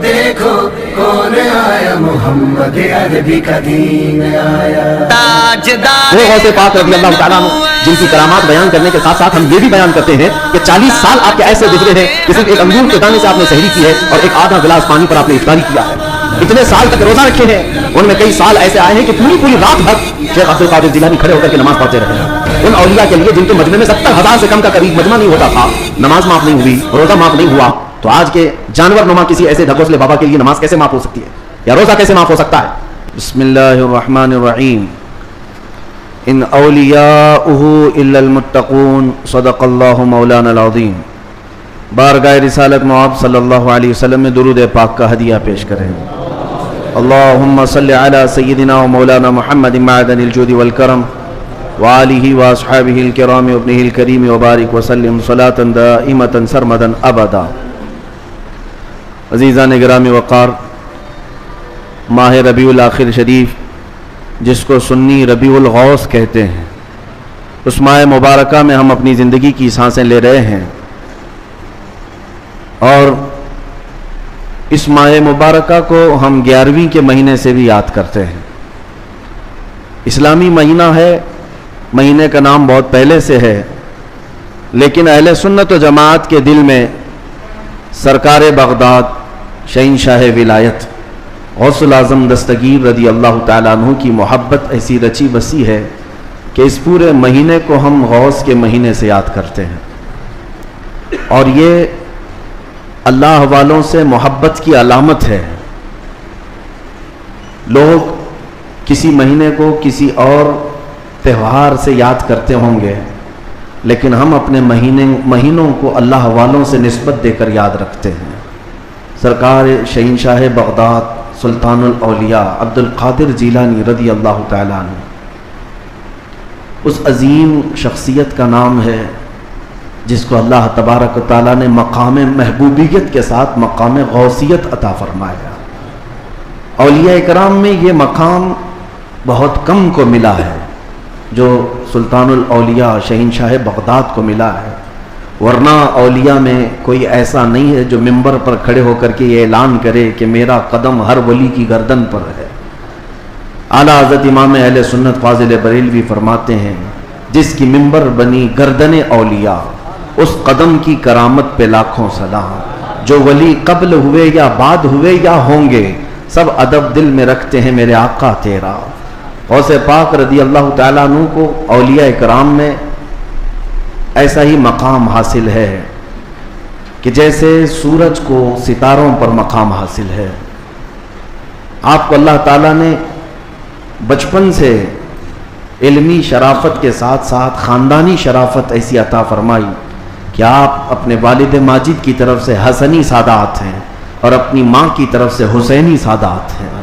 دیکھو کون آیا، محمد عربی کا دین آیا۔ وہ غوث پاک رضی اللہ تعالیٰ عنہ جن کی کرامات بیان کرنے کے ساتھ ساتھ ہم یہ بھی بیان کرتے ہیں کہ 40 سال آپ کے ایسے گزرے ہیں کہ صرف ایک انگور کے دانے سے آپ نے سحری کی ہے اور ایک آدھا گلاس پانی پر آپ نے افطاری کیا ہے۔ اتنے سال تک روزہ رکھے ہیں، ان میں کئی سال ایسے آئے ہیں کہ پوری رات بھر شیخ عبد القادر جیلانی کھڑے ہو کر کے نماز پڑھتے رہے ہیں۔ ان اولیاء کے لیے جن کے مجمع میں 70,000 سے کم کا قریب مجمع نہیں ہوتا تھا، نماز معاف نہیں ہوئی، روزہ معاف نہیں ہوا، تو آج کے جانور نما کسی ایسے ڈھکوسلے بابا کے لیے نماز کیسے معاف ہو سکتی ہے یا روزہ کیسے معاف ہو سکتا ہے؟ بسم اللہ الرحمن الرحیم۔ ان اولیاؤہ الا المتقون، صدق اللہ مولانا العظیم۔ بارگاہ رسالت مآب صلی اللہ علیہ وسلم میں درود پاک کا ہدیہ پیش کریں۔ اللہم صلی علی سیدنا و مولانا محمد معدن الجود والکرم وآلہ واصحابہ الکرام وابنہ الکریم وبارک وسلم صلاة دائمة سرمدا ابدا۔ عزیزان گرامی وقار، ماہ ربیع الاخر شریف جس کو سنی ربیع الغوث کہتے ہیں، اس ماہ مبارکہ میں ہم اپنی زندگی کی سانسیں لے رہے ہیں، اور اس ماہ مبارکہ کو ہم 11ویں کے مہینے سے بھی یاد کرتے ہیں۔ اسلامی مہینہ ہے، مہینے کا نام بہت پہلے سے ہے، لیکن اہل سنت و جماعت کے دل میں سرکار بغداد، شہنشاہ ولایت، غوث الاعظم دستگیر رضی اللہ تعالیٰ عنہ کی محبت ایسی رچی بسی ہے کہ اس پورے مہینے کو ہم غوث کے مہینے سے یاد کرتے ہیں، اور یہ اللہ والوں سے محبت کی علامت ہے۔ لوگ کسی مہینے کو کسی اور تہوار سے یاد کرتے ہوں گے، لیکن ہم اپنے مہینوں کو اللہ والوں سے نسبت دے کر یاد رکھتے ہیں۔ سرکار شہنشاہ بغداد سلطان الاولیاء عبد القادر جیلانی رضی اللہ تعالیٰ عنہ، اس عظیم شخصیت کا نام ہے جس کو اللہ تبارک و تعالیٰ نے مقام محبوبیت کے ساتھ مقام غوثیت عطا فرمایا۔ اولیاء اکرام میں یہ مقام بہت کم کو ملا ہے جو سلطان الاولیاء شہنشاہ بغداد کو ملا ہے، ورنہ اولیاء میں کوئی ایسا نہیں ہے جو ممبر پر کھڑے ہو کر کے یہ اعلان کرے کہ میرا قدم ہر ولی کی گردن پر ہے۔ اعلیٰ حضرت امام اہل سنت فاضل بریلوی فرماتے ہیں، جس کی ممبر بنی گردن اولیاء، اس قدم کی کرامت پہ لاکھوں سلام۔ جو ولی قبل ہوئے یا بعد ہوئے یا ہوں گے، سب ادب دل میں رکھتے ہیں میرے آقا تیرا۔ غوث پاک رضی اللہ تعالیٰ عنہ کو اولیاء کرام میں ایسا ہی مقام حاصل ہے کہ جیسے سورج کو ستاروں پر مقام حاصل ہے۔ آپ کو اللہ تعالیٰ نے بچپن سے علمی شرافت کے ساتھ ساتھ خاندانی شرافت ایسی عطا فرمائی کہ آپ اپنے والد ماجد کی طرف سے حسنی سادات ہیں اور اپنی ماں کی طرف سے حسینی سادات ہیں،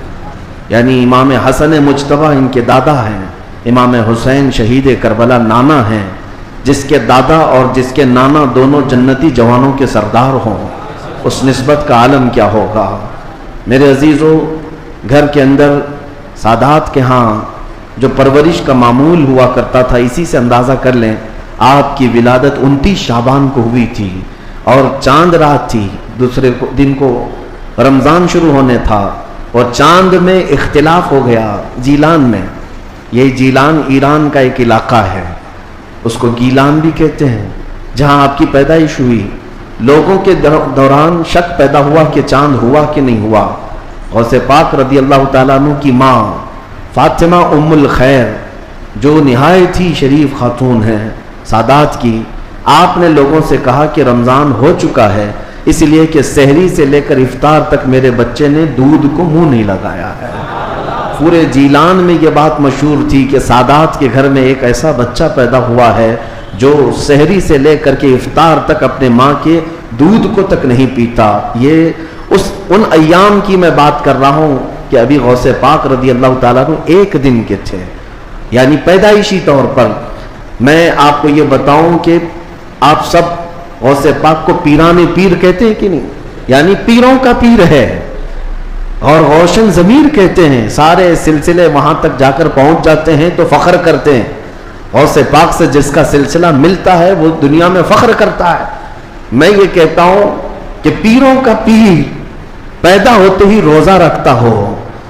یعنی امام حسن مجتبیٰ ان کے دادا ہیں، امام حسین شہید کربلا نانا ہیں، جس کے دادا اور جس کے نانا دونوں جنتی جوانوں کے سردار ہوں، اس نسبت کا عالم کیا ہوگا۔ میرے عزیزو، گھر کے اندر سادات کے ہاں جو پرورش کا معمول ہوا کرتا تھا، اسی سے اندازہ کر لیں آپ کی ولادت 29 شعبان کو ہوئی تھی، اور چاند رات تھی، دوسرے دن کو رمضان شروع ہونے تھا، اور چاند میں اختلاف ہو گیا جیلان میں۔ یہ جیلان ایران کا ایک علاقہ ہے، اس کو گیلان بھی کہتے ہیں، جہاں آپ کی پیدائش ہوئی۔ لوگوں کے دوران شک پیدا ہوا کہ چاند ہوا کہ نہیں ہوا۔ غوث پاک رضی اللہ تعالیٰ عنہ کی ماں فاطمہ ام الخیر، جو نہایت ہی شریف خاتون ہیں سادات کی، آپ نے لوگوں سے کہا کہ رمضان ہو چکا ہے، اس لیے کہ سحری سے لے کر افطار تک میرے بچے نے دودھ کو منہ نہیں لگایا ہے۔ پورے جیلان میں یہ بات مشہور تھی کہ سادات کے گھر میں ایک ایسا بچہ پیدا ہوا ہے جو سحری سے لے کر کے افطار تک اپنے ماں کے دودھ کو تک نہیں پیتا۔ یہ ان ایام کی میں بات کر رہا ہوں کہ ابھی غوث پاک رضی اللہ تعالیٰ عنہ ایک دن کے تھے، یعنی پیدائشی طور پر۔ میں آپ کو یہ بتاؤں کہ آپ سب غوث پاک کو پیران پیر کہتے ہیں کہ نہیں، یعنی پیروں کا پیر ہے، اور روشن ضمیر کہتے ہیں، سارے سلسلے وہاں تک جا کر پہنچ جاتے ہیں تو فخر کرتے ہیں۔ غوث پاک سے جس کا سلسلہ ملتا ہے وہ دنیا میں فخر کرتا ہے۔ میں یہ کہتا ہوں کہ پیروں کا پیر پیدا ہوتے ہی روزہ رکھتا ہو،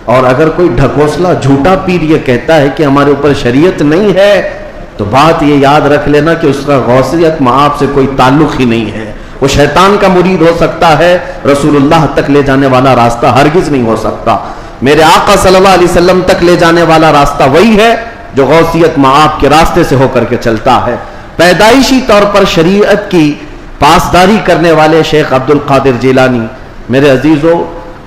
اور اگر کوئی ڈھکوسلا جھوٹا پیر یہ کہتا ہے کہ ہمارے اوپر شریعت نہیں ہے، تو بات یہ یاد رکھ لینا کہ اس کا غوثیت مآب سے کوئی تعلق ہی نہیں ہے. وہ شیطان کا مرید ہو سکتا ہے، رسول اللہ تک لے جانے والا راستہ ہرگز نہیں ہو سکتا. میرے آقا صلی اللہ علیہ وسلم تک لے جانے والا راستہ وہی ہے جو غوثیت مآب کے راستے سے ہو کر کے چلتا ہے. پیدائشی طور پر شریعت کی پاسداری کرنے والے شیخ عبد القادر جیلانی، میرے عزیزو،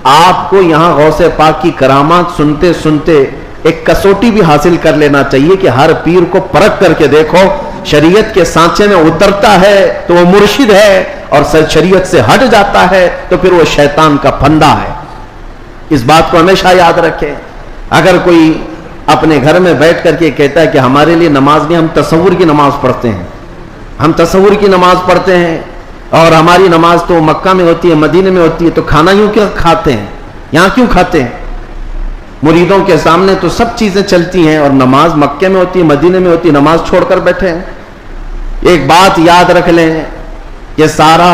آپ کو یہاں غوث پاک کی کرامات سنتے سنتے ایک کسوٹی بھی حاصل کر لینا چاہیے کہ ہر پیر کو پرکھ کر کے دیکھو، شریعت کے سانچے میں اترتا ہے تو وہ مرشد ہے، اور شریعت سے ہٹ جاتا ہے تو پھر وہ شیطان کا پھندا ہے. اس بات کو ہمیشہ یاد رکھیں. اگر کوئی اپنے گھر میں بیٹھ کر کے کہتا ہے کہ ہمارے لیے نماز نہیں، ہم تصور کی نماز پڑھتے ہیں، ہم تصور کی نماز پڑھتے ہیں، اور ہماری نماز تو مکہ میں ہوتی ہے، مدینے میں ہوتی ہے، تو کھانا یوں کیوں کھاتے ہیں، یہاں کیوں کھاتے ہیں؟ مریدوں کے سامنے تو سب چیزیں چلتی ہیں، اور نماز مکے میں ہوتی ہے، مدینے میں ہوتی ہے، نماز چھوڑ کر بیٹھے ہیں. ایک بات یاد رکھ لیں، یہ سارا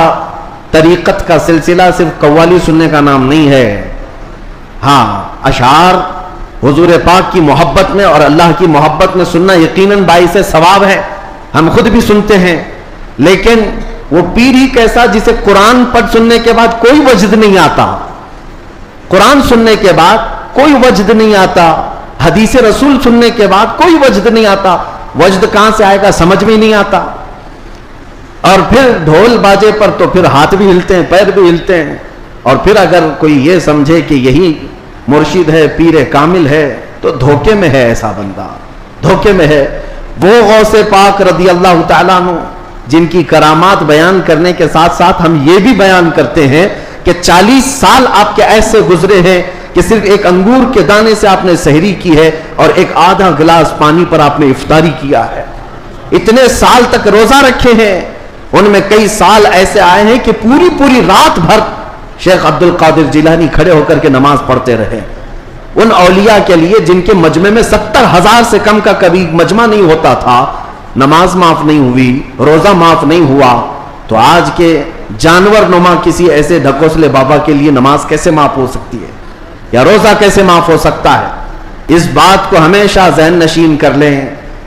طریقت کا سلسلہ صرف قوالی سننے کا نام نہیں ہے. ہاں، اشعار حضور پاک کی محبت میں اور اللہ کی محبت میں سننا یقیناً باعث ثواب ہے، ہم خود بھی سنتے ہیں. لیکن وہ پیر ہی کیسا جسے قرآن پڑھ سننے کے بعد کوئی وجد نہیں آتا، قرآن سننے کے بعد کوئی وجد نہیں آتا، حدیث رسول سننے کے بعد کوئی وجد نہیں آتا. وجد کہاں سے آئے گا سمجھ میں نہیں آتا. اور پھر ڈھول باجے پر تو پھر ہاتھ بھی ہلتے ہیں، پیر بھی ہلتے ہیں. اور پھر اگر کوئی یہ سمجھے کہ یہی مرشد ہے، پیر کامل ہے، تو دھوکے میں ہے. ایسا بندہ دھوکے میں ہے. وہ غوث پاک رضی اللہ تعالیٰ عنہ جن کی کرامات بیان کرنے کے ساتھ ساتھ ہم یہ بھی بیان کرتے ہیں کہ 40 سال آپ کے ایسے گزرے ہیں کہ صرف ایک انگور کے دانے سے آپ نے سحری کی ہے، اور ایک آدھا گلاس پانی پر آپ نے افطاری کیا ہے. اتنے سال تک روزہ رکھے ہیں. ان میں کئی سال ایسے آئے ہیں کہ پوری رات بھر شیخ عبد القادر جیلانی کھڑے ہو کر کے نماز پڑھتے رہے. ان اولیاء کے لیے جن کے مجمع میں 70,000 سے کم کا کبھی مجمع نہیں ہوتا تھا، نماز معاف نہیں ہوئی، روزہ معاف نہیں ہوا، تو آج کے جانور نما کسی ایسے ڈھکوسلے بابا کے لیے نماز کیسے معاف ہو سکتی ہے، یا روزہ کیسے معاف ہو سکتا ہے؟ اس بات کو ہمیشہ ذہن نشین کر لیں.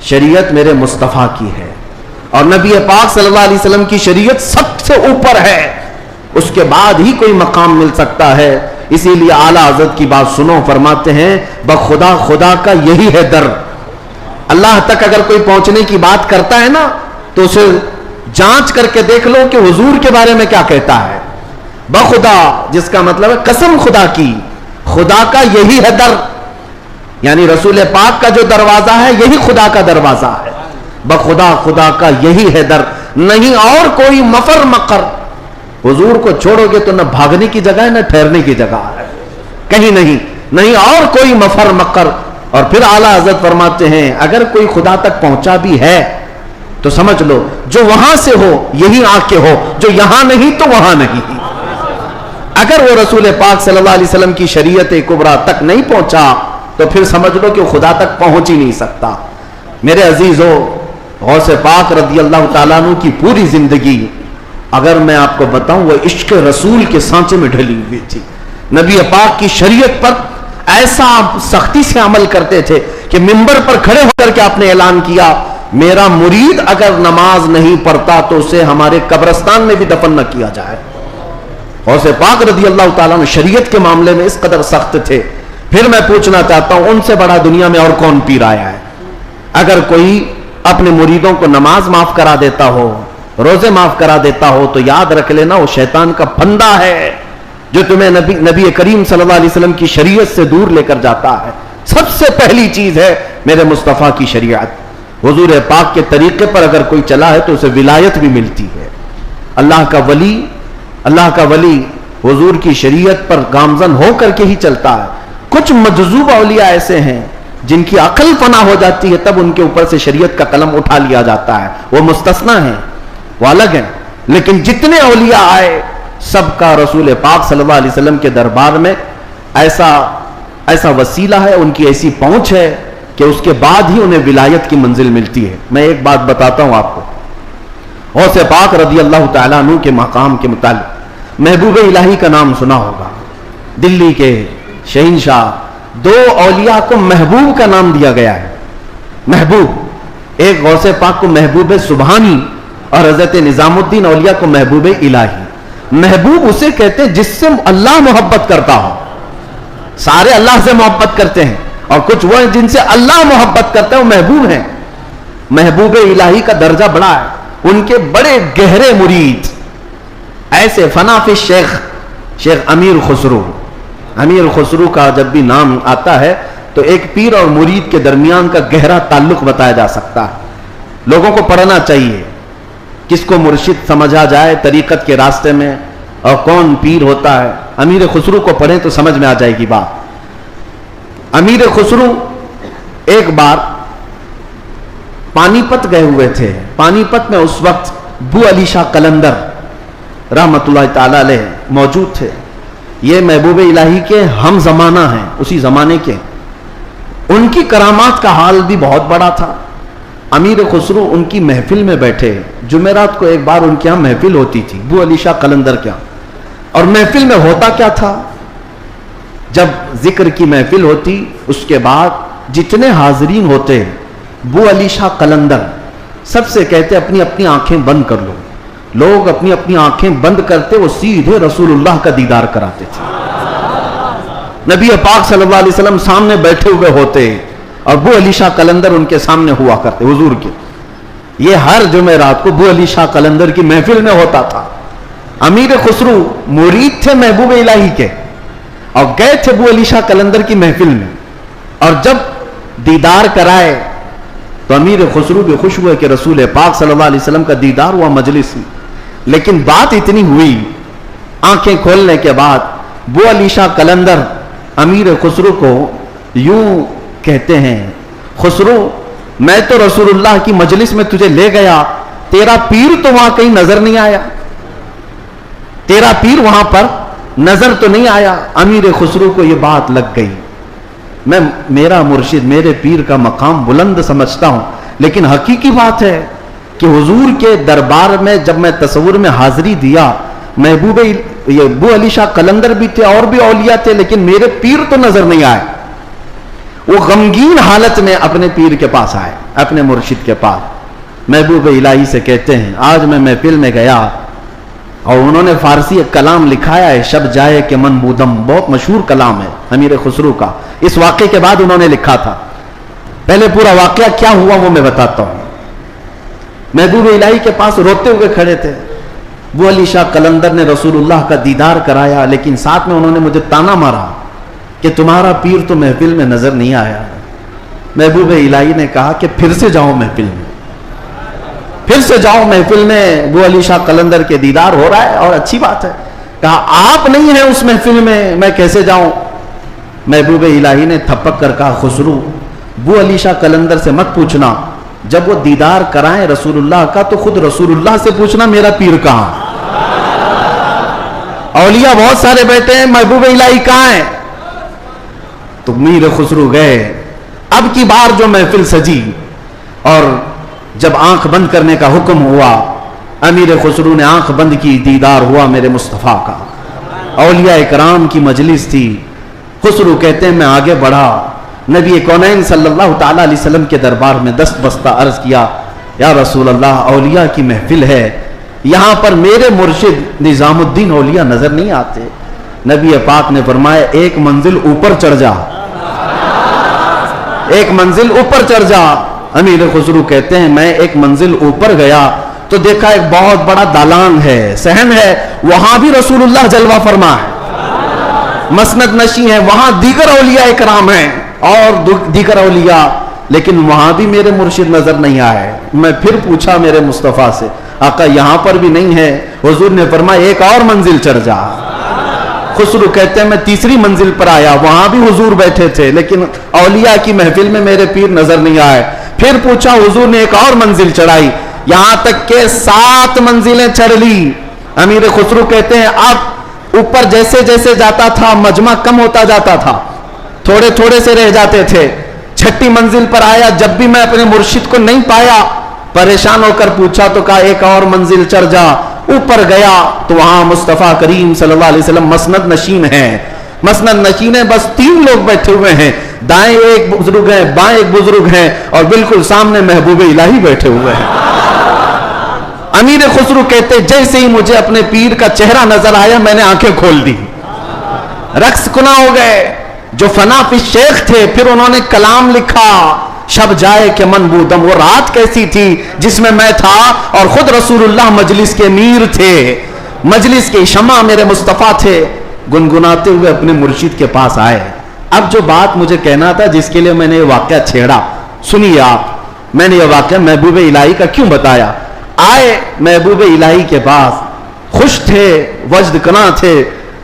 شریعت میرے مصطفیٰ کی ہے، اور نبی پاک صلی اللہ علیہ وسلم کی شریعت سب سے اوپر ہے. اس کے بعد ہی کوئی مقام مل سکتا ہے. اسی لیے اعلیٰ حضرت کی بات سنو، فرماتے ہیں بخدا خدا کا یہی ہے در. اللہ تک اگر کوئی پہنچنے کی بات کرتا ہے نا، تو اسے جانچ کر کے دیکھ لو کہ حضور کے بارے میں کیا کہتا ہے. بخدا جس کا مطلب ہے قسم خدا کی، خدا کا یہی ہے در، یعنی رسول پاک کا جو دروازہ ہے یہی خدا کا دروازہ ہے. بخدا خدا کا یہی ہے در، نہیں اور کوئی مفر مقر. حضور کو چھوڑو گے تو نہ بھاگنے کی جگہ ہے نہ ٹھہرنے کی جگہ ہے، کہیں نہیں اور کوئی مفر مقر. اور پھر اعلیٰ حضرت فرماتے ہیں اگر کوئی خدا تک پہنچا بھی ہے تو سمجھ لو جو وہاں سے ہو یہی آ کے ہو، جو یہاں نہیں تو وہاں نہیں. اگر وہ رسول پاک صلی اللہ علیہ وسلم کی شریعت کبریٰ تک نہیں پہنچا تو پھر سمجھ لو کہ وہ خدا تک پہنچ ہی نہیں سکتا. میرے عزیزو، غوث پاک رضی اللہ تعالیٰ عنہ کی پوری زندگی اگر میں آپ کو بتاؤں وہ عشق رسول کے سانچے میں ڈھلی ہوئی تھی. نبی پاک کی شریعت پر ایسا سختی سے عمل کرتے تھے کہ منبر پر کھڑے ہو کر کے آپ نے اعلان کیا میرا مرید اگر نماز نہیں پڑھتا تو اسے ہمارے قبرستان میں بھی دفن نہ کیا جائے. غوث پاک رضی اللہ تعالیٰ عنہ شریعت کے معاملے میں اس قدر سخت تھے. پھر میں پوچھنا چاہتا ہوں ان سے بڑا دنیا میں اور کون پیر آیا ہے؟ اگر کوئی اپنے مریدوں کو نماز معاف کرا دیتا ہو، روزے معاف کرا دیتا ہو، تو یاد رکھ لینا وہ شیطان کا پھندا ہے جو تمہیں نبی کریم صلی اللہ علیہ وسلم کی شریعت سے دور لے کر جاتا ہے. سب سے پہلی چیز ہے میرے مصطفیٰ کی شریعت. حضور پاک کے طریقے پر اگر کوئی چلا ہے تو اسے ولایت بھی ملتی ہے. اللہ کا ولی حضور کی شریعت پر گامزن ہو کر کے ہی چلتا ہے. کچھ مجذوب اولیاء ایسے ہیں جن کی عقل فنا ہو جاتی ہے تب ان کے اوپر سے شریعت کا قلم اٹھا لیا جاتا ہے، وہ مستثنا ہیں، وہ الگ ہیں. لیکن جتنے اولیاء آئے سب کا رسول پاک صلی اللہ علیہ وسلم کے دربار میں ایسا وسیلہ ہے، ان کی ایسی پہنچ ہے کہ اس کے بعد ہی انہیں ولایت کی منزل ملتی ہے. میں ایک بات بتاتا ہوں آپ کو، غوث پاک رضی اللہ تعالیٰ عنہ کے مقام کے متعلق. محبوب الہی کا نام سنا ہوگا. دلی کے شہنشاہ، دو اولیاء کو محبوب کا نام دیا گیا ہے. محبوب، ایک غوث پاک کو محبوب سبحانی اور حضرت نظام الدین اولیاء کو محبوب الہی. محبوب اسے کہتے ہیں جس سے اللہ محبت کرتا ہو. سارے اللہ سے محبت کرتے ہیں اور کچھ وہ ہیں جن سے اللہ محبت کرتا ہے، وہ محبوب ہیں. محبوب الہی کا درجہ بڑا ہے. ان کے بڑے گہرے مرید ایسے فنا فی شیخ امیر خسرو. امیر خسرو کا جب بھی نام آتا ہے تو ایک پیر اور مرید کے درمیان کا گہرا تعلق بتایا جا سکتا ہے. لوگوں کو پڑھنا چاہیے، کس کو مرشد سمجھا جائے طریقت کے راستے میں اور کون پیر ہوتا ہے. امیر خسرو کو پڑھیں تو سمجھ میں آ جائے گی بات. امیر خسرو ایک بار پانی پت گئے ہوئے تھے. پانی پت میں اس وقت بو علی شاہ قلندر رحمت اللہ تعالی علیہ موجود تھے. یہ محبوب الہی کے ہم زمانہ ہیں، اسی زمانے کے. ان کی کرامات کا حال بھی بہت بڑا تھا. امیر خسرو ان کی محفل میں بیٹھے. جمعرات کو ایک بار ان کے یہاں محفل ہوتی تھی بو علی شاہ قلندر کے یہاں. اور محفل میں ہوتا کیا تھا، جب ذکر کی محفل ہوتی اس کے بعد جتنے حاضرین ہوتے بو علی شاہ قلندر سب سے کہتے اپنی اپنی آنکھیں بند کر لو. لوگ اپنی اپنی آنکھیں بند کرتے، وہ سیدھے رسول اللہ کا دیدار کراتے تھے. نبی پاک صلی اللہ علیہ وسلم سامنے بیٹھے ہوئے ہوتے اور بو علی شاہ قلندر ان کے سامنے ہوا کرتے حضور کے. یہ ہر جمعرات کو بو علی شاہ قلندر کی محفل میں ہوتا تھا. امیر خسرو مرید تھے محبوب الہی کے اور گئے تھے بو علی شاہ قلندر کی محفل میں. اور جب دیدار کرائے تو امیر خسرو بھی خوش ہوئے کہ رسول پاک صلی اللہ علیہ وسلم کا دیدار ہوا مجلس میں. لیکن بات اتنی ہوئی، آنکھیں کھولنے کے بعد بو علی شاہ قلندر امیر خسرو کو یوں کہتے ہیں، خسرو میں تو رسول اللہ کی مجلس میں تجھے لے گیا، تیرا پیر تو وہاں کہیں نظر نہیں آیا، تیرا پیر وہاں پر نظر تو نہیں آیا. امیر خسرو کو یہ بات لگ گئی. میں میرا مرشد میرے پیر کا مقام بلند سمجھتا ہوں، لیکن حقیقی بات ہے کہ حضور کے دربار میں جب میں تصور میں حاضری دیا، محبوب یہ بو علی شاہ قلندر بھی تھے اور بھی اولیاء تھے، لیکن میرے پیر تو نظر نہیں آئے. وہ غمگین حالت میں اپنے پیر کے پاس آئے، اپنے مرشد کے پاس. محبوب الہی سے کہتے ہیں آج میں محفل میں گیا اور انہوں نے فارسی ایک کلام لکھایا ہے، شب جائے کہ من بودم، بہت مشہور کلام ہے امیر خسرو کا. اس واقعے کے بعد انہوں نے لکھا تھا. پہلے پورا واقعہ کیا ہوا وہ میں بتاتا ہوں. محبوب الہی کے پاس روتے ہوئے کھڑے تھے. وہ علی شاہ قلندر نے رسول اللہ کا دیدار کرایا، لیکن ساتھ میں انہوں نے مجھے تانا مارا کہ تمہارا پیر تو محفل میں نظر نہیں آیا. محبوب الہی نے کہا کہ پھر سے جاؤ محفل میں، پھر سے جاؤ محفل میں. وہ علی شاہ قلندر کے دیدار ہو رہا ہے اور اچھی بات ہے. کہا آپ نہیں ہیں اس محفل میں کیسے جاؤں. محبوب الہی نے تھپک کر کہا خسرو وہ علی شاہ قلندر سے مت پوچھنا، جب وہ دیدار کرائیں رسول اللہ کا تو خود رسول اللہ سے پوچھنا میرا پیر کہاں. اولیاء بہت سارے بیٹھے ہیں، محبوب الہی کہاں ہیں. تو میر خسرو گئے. اب کی بار جو محفل سجی اور جب آنکھ بند کرنے کا حکم ہوا، امیر خسرو نے آنکھ بند کی، دیدار ہوا میرے مصطفیٰ کا. اولیاء اکرام کی مجلس تھی. خسرو کہتے ہیں میں آگے بڑھا، نبی کونین صلی اللہ تعالی علیہ وسلم کے دربار میں دست بستہ عرض کیا یا رسول اللہ اولیاء کی محفل ہے، یہاں پر میرے مرشد نظام الدین اولیاء نظر نہیں آتے. نبی پاک نے فرمایا ایک منزل اوپر چڑھ جا، ایک منزل اوپر چڑھ جا. امیر خسرو کہتے ہیں میں ایک منزل اوپر گیا تو دیکھا ایک بہت بڑا دالان ہے، صحن ہے، وہاں بھی رسول اللہ جلوہ فرما ہے، مسند نشی ہے، وہاں دیگر اولیاء اکرام ہیں اور دیگر اولیاء، لیکن وہاں بھی میرے مرشد نظر نہیں آئے. میں پھر پوچھا میرے مصطفیٰ سے آقا یہاں پر بھی نہیں ہے. حضور نے فرمایا ایک اور منزل چڑھ جا. خسرو کہتے ہیں میں تیسری منزل پر آیا، وہاں بھی حضور بیٹھے تھے، لیکن اولیاء کی محفل میں میرے پیر نظر نہیں آئے. پھر پوچھا، حضور نے ایک اور منزل چڑھائی، یہاں تک کہ 7 منزلیں چڑھ لی. امیر خسرو کہتے ہیں اب اوپر جیسے جیسے جاتا تھا مجمع کم ہوتا جاتا تھا، تھوڑے تھوڑے سے رہ جاتے تھے. 6ٹھی منزل پر آیا، جب بھی میں اپنے مرشد کو نہیں پایا، پریشان ہو کر پوچھا تو کہا ایک اور منزل چڑھ جا. اوپر گیا تو وہاں مصطفیٰ کریم صلی اللہ علیہ وسلم مسند نشین ہیں. مسند نشین ہے، بس 3 لوگ بیٹھے ہوئے ہیں، دائیں ایک بزرگ ہیں، بائیں ایک بزرگ ہیں، اور بالکل سامنے محبوب الہی بیٹھے ہوئے ہیں۔ امیر خسرو کہتے جیسے ہی مجھے اپنے پیر کا چہرہ نظر آیا میں نے آنکھیں کھول دی، رقص کنا ہو گئے۔ جو فنا فی شیخ تھے، پھر انہوں نے کلام لکھا، شب جائے کہ من بودم، وہ رات کیسی تھی جس میں میں تھا اور خود رسول اللہ مجلس کے امیر تھے، مجلس کے شمع میرے مصطفیٰ تھے۔ گنگناتے ہوئے اپنے مرشد کے پاس آئے۔ اب جو بات مجھے کہنا تھا، جس کے لیے میں نے یہ واقعہ چھیڑا، سنیے آپ، میں نے یہ واقعہ محبوب الہی کا کیوں بتایا۔ آئے محبوب الہی کے پاس، خوش تھے، وجد کنا تھے۔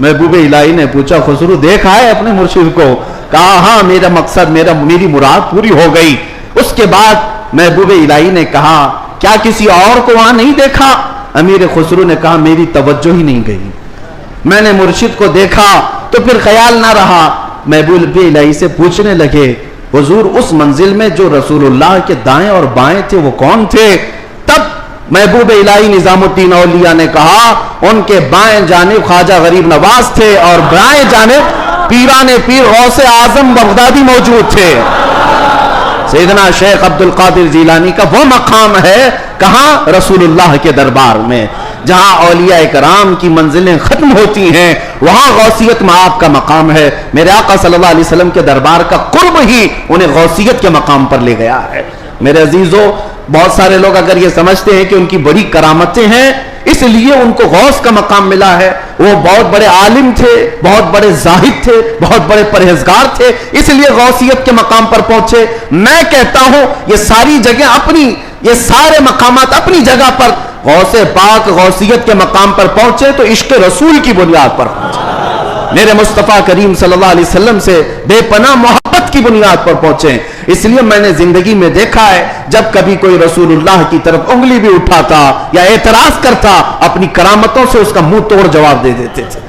محبوب الہی نے پوچھا خسرو دیکھا ہے اپنے مرشد کو؟ کہا ہاں، میرا مقصد، میری مراد پوری ہو گئی۔ اس کے بعد محبوب الہی نے کہا کیا کسی اور کو وہاں نہیں دیکھا؟ امیر خسرو نے کہا میری توجہ ہی نہیں گئی، میں نے مرشد کو دیکھا تو پھر خیال نہ رہا۔ محبوب الہی سے پوچھنے لگے حضور اس منزل میں جو رسول اللہ کے دائیں اور بائیں تھے وہ کون تھے؟ تب محبوب الہی نظام الدین اولیاء نے کہا ان کے بائیں جانب خواجہ غریب نواز تھے اور بائیں جانب پیران پیر غوث اعظم بغدادی موجود تھے۔ سیدنا شیخ عبد القادر جیلانی کا وہ مقام ہے کہاں؟ رسول اللہ کے دربار میں، جہاں اولیاء کرام کی منزلیں ختم ہوتی ہیں وہاں غوثیت میں آپ کا مقام ہے۔ میرے آقا صلی اللہ علیہ وسلم کے دربار کا قرب ہی انہیں غوثیت کے مقام پر لے گیا ہے۔ میرے عزیزو، بہت سارے لوگ اگر یہ سمجھتے ہیں کہ ان کی بڑی کرامتیں ہیں اس لیے ان کو غوث کا مقام ملا ہے، وہ بہت بڑے عالم تھے، بہت بڑے زاہد تھے، بہت بڑے پرہیزگار تھے، اس لیے غوثیت کے مقام پر پہنچے۔ میں کہتا ہوں یہ ساری جگہ اپنی، یہ سارے مقامات اپنی جگہ پر، غوث پاک غوثیت کے مقام پر پہنچے تو عشق رسول کی بنیاد پر پہنچے، میرے مصطفیٰ کریم صلی اللہ علیہ وسلم سے بے پناہ محبت کی بنیاد پر پہنچے۔ اس لیے میں نے زندگی میں دیکھا ہے جب کبھی کوئی رسول اللہ کی طرف انگلی بھی اٹھاتا یا اعتراض کرتا، اپنی کرامتوں سے اس کا منہ توڑ جواب دے دیتے تھے،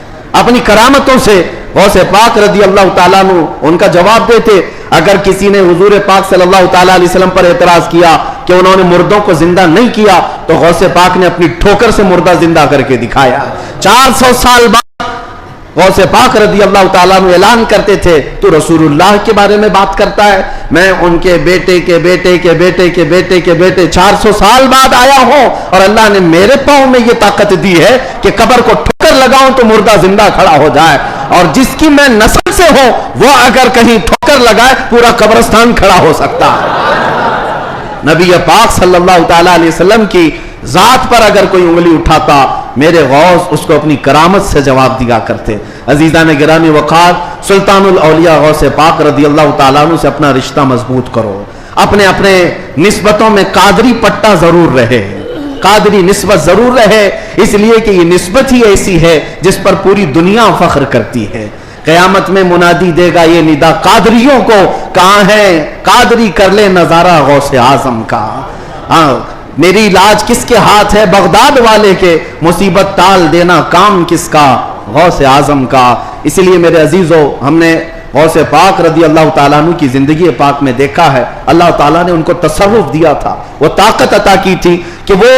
اپنی کرامتوں سے غوث پاک رضی اللہ تعالیٰ عنہ ان کا جواب دیتے۔ اگر کسی نے حضور پاک صلی اللہ تعالیٰ علیہ وسلم پر اعتراض کیا کہ انہوں نے مردوں کو زندہ نہیں کیا تو غوث پاک نے اپنی ٹھوکر سے مردہ زندہ کر کے دکھایا۔ 400 سال بعد غوث پاک رضی اللہ تعالیٰ عنہ اعلان کرتے تھے تو رسول اللہ کے بارے میں بات کرتا ہے، میں ان کے بیٹے کے بیٹے کے بیٹے کے بیٹے کے بیٹے 400 سال بعد آیا ہوں اور اللہ نے میرے پاؤں میں یہ طاقت دی ہے کہ قبر کو ٹھوکر لگاؤں تو مردہ زندہ کھڑا ہو جائے، اور جس کی میں نسل سے ہوں وہ اگر کہیں ٹھوکر لگائے پورا قبرستان کھڑا ہو سکتا ہے۔ نبی پاک صلی اللہ تعالیٰ علیہ وسلم کی ذات پر اگر کوئی انگلی اٹھاتا میرے غوث اس کو اپنی کرامت سے جواب دیا کرتے۔ عزیزان گرامی وقار، سلطان الاولیاء غوث پاک رضی اللہ تعالیٰ عنہ سے اپنا رشتہ مضبوط کرو، اپنے اپنے نسبتوں میں قادری پٹا ضرور رہے، قادری نسبت ضرور رہے، اس لیے کہ یہ نسبت ہی ایسی ہے جس پر پوری دنیا فخر کرتی ہے۔ قیامت میں منادی دے گا یہ ندا قادریوں کو، کہاں ہے قادری کر لے نظارہ غوث اعظم کا۔ میری علاج کس کے ہاتھ ہے؟ بغداد والے کے، مصیبت ٹال دینا کام کس کا؟ غوث اعظم کا۔ اس لیے میرے عزیزو، ہم نے غوث پاک رضی اللہ تعالیٰ عنہ کی زندگی پاک میں دیکھا ہے اللہ تعالیٰ نے ان کو تصرف دیا تھا، وہ طاقت عطا کی تھی کہ وہ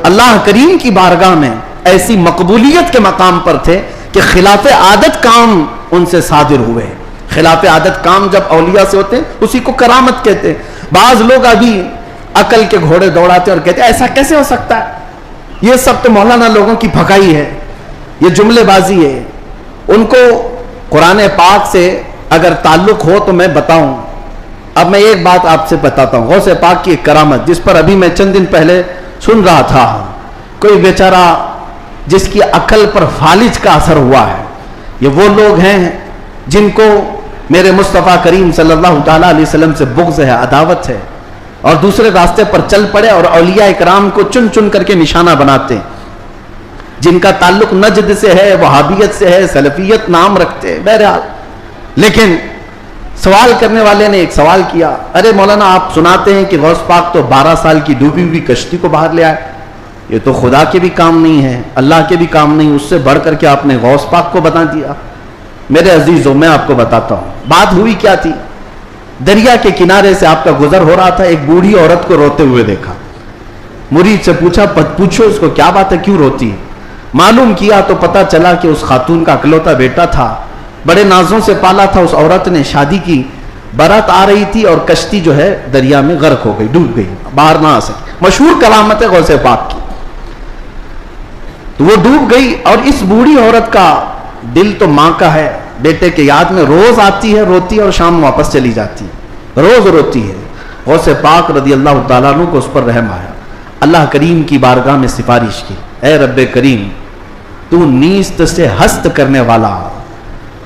اللہ کریم کی بارگاہ میں ایسی مقبولیت کے مقام پر تھے کہ خلاف عادت کام ان سے صادر ہوئے۔ خلاف عادت کام جب اولیاء سے ہوتے ہیں اسی کو کرامت کہتے ہیں۔ بعض لوگ ابھی عقل کے گھوڑے دوڑاتے اور کہتے ہیں ایسا کیسے ہو سکتا ہے، یہ سب تو مولانا لوگوں کی بھگائی ہے، یہ جملے بازی ہے۔ ان کو قرآن پاک سے اگر تعلق ہو تو میں بتاؤں۔ اب میں ایک بات آپ سے بتاتا ہوں، غوث پاک کی ایک کرامت جس پر ابھی میں چند دن پہلے سن رہا تھا، کوئی بیچارہ جس کی عقل پر فالج کا اثر ہوا ہے۔ یہ وہ لوگ ہیں جن کو میرے مصطفیٰ کریم صلی اللہ تعالیٰ علیہ وسلم سے بغض ہے، عداوت ہے، اور دوسرے راستے پر چل پڑے اور اولیاء اکرام کو چن چن کر کے نشانہ بناتے ہیں، جن کا تعلق نجد سے ہے، وہابیت سے ہے، سلفیت نام رکھتے ہیں۔ بہرحال لیکن سوال کرنے والے نے ایک سوال کیا، ارے مولانا آپ سناتے ہیں کہ غوث پاک تو 12 سال کی ڈوبی ہوئی کشتی کو باہر لے آئے، یہ تو خدا کے بھی کام نہیں ہے، اللہ کے بھی کام نہیں، اس سے بڑھ کر کے آپ نے غوث پاک کو بتا دیا۔ میرے عزیزوں، میں آپ کو بتاتا ہوں بات ہوئی کیا تھی۔ دریا کے کنارے سے آپ کا گزر ہو رہا تھا، ایک بوڑھی عورت کو روتے ہوئے دیکھا، مرید سے پوچھا پوچھو اس کو کیا بات ہے، کیوں روتی ہے؟ معلوم کیا تو پتا چلا کہ اس خاتون کا اکلوتا بیٹا تھا، بڑے نازوں سے پالا تھا اس عورت نے، شادی کی، بارات آ رہی تھی اور کشتی جو ہے دریا میں غرق ہو گئی، ڈوب گئی، باہر نہ آ سکی. مشہور کرامت ہے غوث پاک کی. تو وہ ڈوب گئی اور اس بوڑھی عورت کا دل تو ماں کا ہے، بیٹے کے یاد میں روز آتی ہے، روتی ہے اور شام واپس چلی جاتی ہے، روز روتی ہے. غوث پاک رضی اللہ تعالیٰ عنہ کو اس پر رحم آیا، اللہ کریم کی بارگاہ میں سفارش کی، اے رب کریم، تو نیست سے ہست کرنے والا،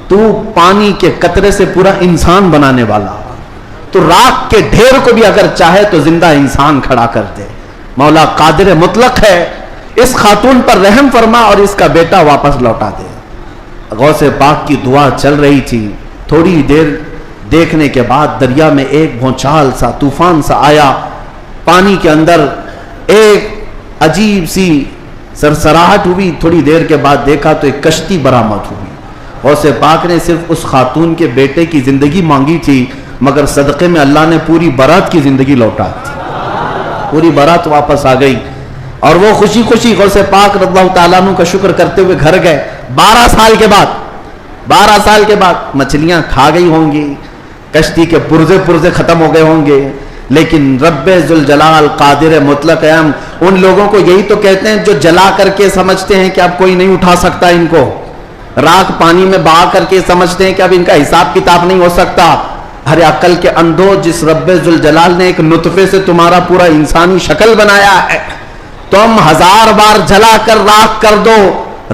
تو پانی کے قطرے سے پورا انسان بنانے والا، تو راکھ کے ڈھیر کو بھی اگر چاہے تو زندہ انسان کھڑا کر دے. مولا قادر مطلق ہے، اس خاتون پر رحم فرما اور اس کا بیٹا واپس لوٹا دے. غوث پاک کی دعا چل رہی تھی. تھوڑی دیر دیکھنے کے بعد دریا میں ایک بھونچال سا، طوفان سا آیا، پانی کے اندر ایک عجیب سی سرسراہٹ ہوئی. تھوڑی دیر کے بعد دیکھا تو ایک کشتی برآمد ہوئی. غوث پاک نے صرف اس خاتون کے بیٹے کی زندگی مانگی تھی، مگر صدقے میں اللہ نے پوری بارات کی زندگی لوٹا دی. پوری بارات واپس آ گئی اور وہ خوشی خوشی غوث پاک رضی اللہ تعالیٰ عنہ کا شکر کرتے ہوئے گھر گئے. 12 سال کے بعد مچھلیاں کھا گئی ہوں گی، کشتی کے پرزے ختم ہو گئے ہوں گے، لیکن رب ذوالجلال قادر مطلق ہے. ہم ان لوگوں کو یہی تو کہتے ہیں جو جلا کر کے سمجھتے ہیں کہ اب کوئی نہیں اٹھا سکتا ان کو، راکھ پانی میں بہا کر کے سمجھتے ہیں کہ اب ان کا حساب کتاب نہیں ہو سکتا. ارے عقل کے اندھو، جس رب ذوالجلال نے ایک نطفے سے تمہارا پورا انسانی شکل بنایا ہے، تم 1000 بار جلا کر راکھ کر دو،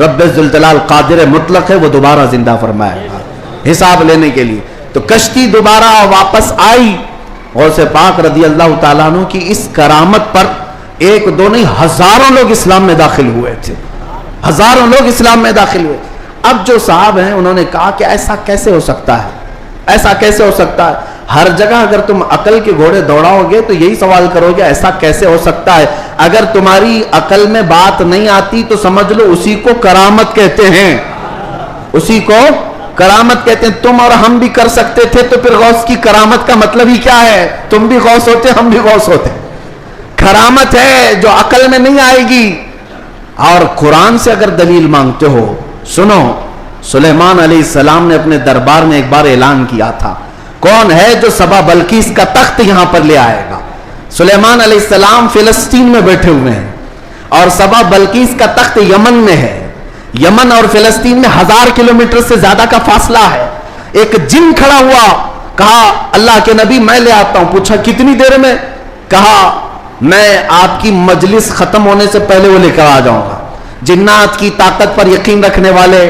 رب ذوالجلال قادر مطلق ہے، وہ دوبارہ زندہ فرمائے گا حساب لینے کے لیے. تو کشتی دوبارہ واپس آئی. غوث پاک رضی اللہ تعالیٰ عنہ کی اس کرامت پر ایک دو نہیں، ہزاروں لوگ اسلام میں داخل ہوئے تھے، ہزاروں لوگ اسلام میں داخل ہوئے. اب جو صاحب ہیں انہوں نے کہا کہ ایسا کیسے ہو سکتا ہے، ایسا کیسے ہو سکتا ہے. ہر جگہ اگر تم عقل کے گھوڑے دوڑاؤ گے تو یہی سوال کرو گے ایسا کیسے ہو سکتا ہے. اگر تمہاری عقل میں بات نہیں آتی تو سمجھ لو اسی کو کرامت کہتے ہیں، اسی کو کرامت کہتے ہیں. تم اور ہم بھی کر سکتے تھے تو پھر غوث کی کرامت کا مطلب ہی کیا ہے؟ تم بھی غوث ہوتے، ہم بھی غوث ہوتے. کرامت ہے جو عقل میں نہیں آئے گی. اور قرآن سے اگر دلیل مانگتے ہو، سنو، سلیمان علیہ السلام نے اپنے دربار میں ایک بار اعلان کیا تھا، کون ہے جو سبا بلقیس کا تخت یہاں پر لے آئے گا. سلیمان علیہ السلام فلسطین میں بیٹھے ہوئے ہیں اور سبا بلقیس کا تخت یمن میں ہے. یمن اور فلسطین میں 1000 کلومیٹر سے زیادہ کا فاصلہ ہے. ایک جن کھڑا ہوا، کہا اللہ کے نبی میں لے آتا ہوں. پوچھا کتنی دیر میں؟ کہا میں آپ کی مجلس ختم ہونے سے پہلے وہ لے کر آ جاؤں گا. جنات کی طاقت پر یقین رکھنے والے،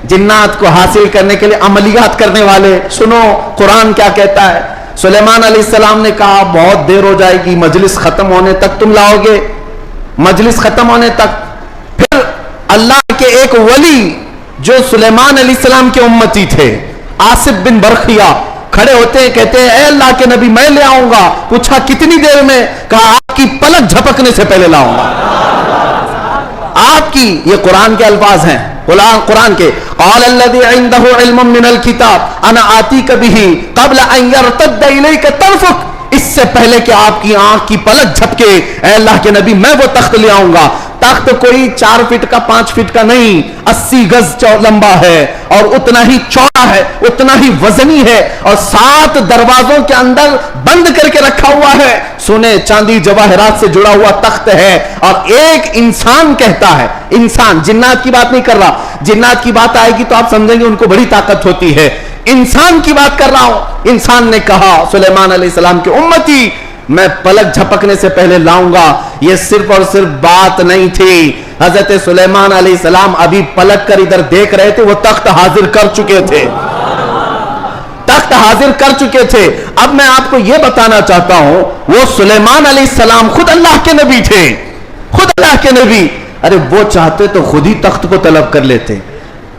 جنات کو حاصل کرنے کے لیے عملیات کرنے والے، سنو قرآن کیا کہتا ہے. سلیمان علیہ السلام نے کہا بہت دیر ہو جائے گی، مجلس ختم ہونے تک تم لاؤ گے، مجلس ختم ہونے تک. پھر اللہ کے ایک ولی جو سلیمان علیہ السلام کے امتی تھے، آصف بن برخیہ، کھڑے ہوتے ہیں، کہتے ہیں اے اللہ کے نبی میں لے آؤں گا. پوچھا کتنی دیر میں؟ کہا آپ کی پلک جھپکنے سے پہلے لاؤں گا. آپ کی، یہ قرآن کے الفاظ ہیں، قرآن کے. قال الذي عنده علم من الكتاب انا آتيك به قبل ان يرتد اليك طرفك. اس سے پہلے کہ آپ کی آنکھ کی پلک جھپکے اے اللہ کے نبی میں وہ تخت لے آؤں گا. تخت کوئی 4 فٹ کا 5 فٹ کا نہیں، 80 گز لمبا ہے اور اتنا ہی چوڑا ہے، اتنا ہی وزنی ہے اور 7 دروازوں کے اندر بند کر کے رکھا ہوا ہے. سونے چاندی جواہرات سے جڑا ہوا تخت ہے. اور ایک انسان کہتا ہے، انسان، جنات کی بات نہیں کر رہا، جنات کی بات آئے گی تو آپ سمجھیں گے ان کو بڑی طاقت ہوتی ہے. انسان کی بات کر رہا ہوں. انسان نے کہا سلیمان علیہ السلام کے امتی میں پلک جھپکنے سے پہلے لاؤں گا. یہ صرف اور صرف بات نہیں تھی، حضرت سلیمان علیہ السلام ابھی پلک کر ادھر دیکھ رہے تھے، وہ تخت حاضر کر چکے تھے، تخت حاضر کر چکے تھے. اب میں آپ کو یہ بتانا چاہتا ہوں، وہ سلیمان علیہ السلام خود اللہ کے نبی تھے، خود اللہ کے نبی. ارے وہ چاہتے تو خود ہی تخت کو طلب کر لیتے.